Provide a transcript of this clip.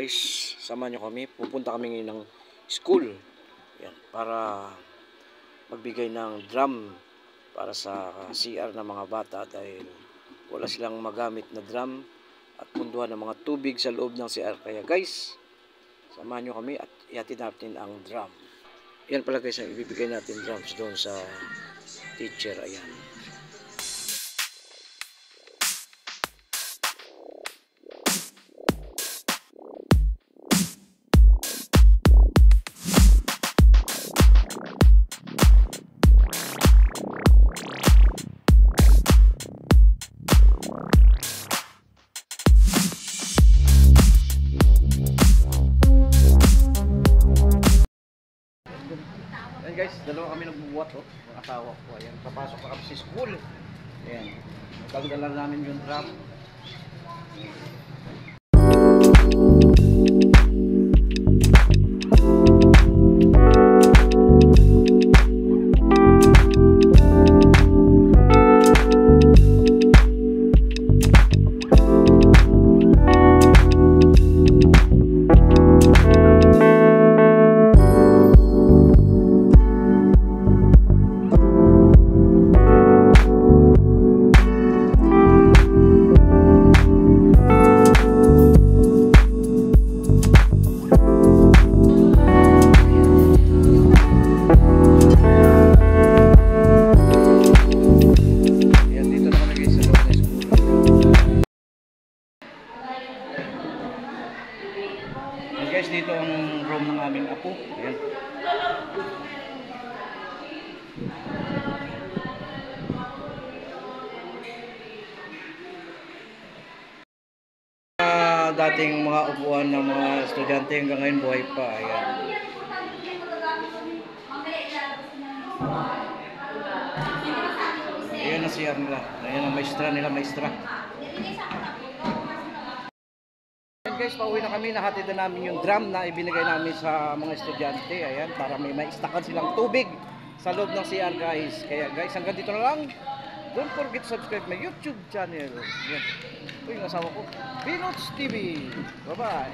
guys, samahan nyo kami. Pupunta kami ngayon ng school. Yan, para magbigay ng drum para sa CR ng mga bata dahil wala silang magamit na drum at punduhan ng mga tubig sa loob ng CR. Kaya guys, samahan nyo kami at ihatid natin ang drum. Yan pala guys, ang ibibigay natin drums doon sa teacher. Ayan. Ayan guys, dalawa kami nagbubuhat oh, ang asawa ko. Ayan, papasok na kami sa school. Ayan, magdala namin yung drum. Guys, dito ang room ng aming apo. Ayan. Dating mga upuan ng mga estudyante hanggang ngayon buhay pa. Ayan. Ayan ang CR nila. Ayan ang maestra nila, maestra. Guys, pauwi na kami, nahatid na namin yung drum na ibinigay namin sa mga estudyante. Ayan, para may maistakan silang tubig sa loob ng CR guys. Kaya guys, hanggang dito na lang. Don't forget to subscribe my YouTube channel. Ayan. Ito yung asawa ko, Binots TV. Bye bye.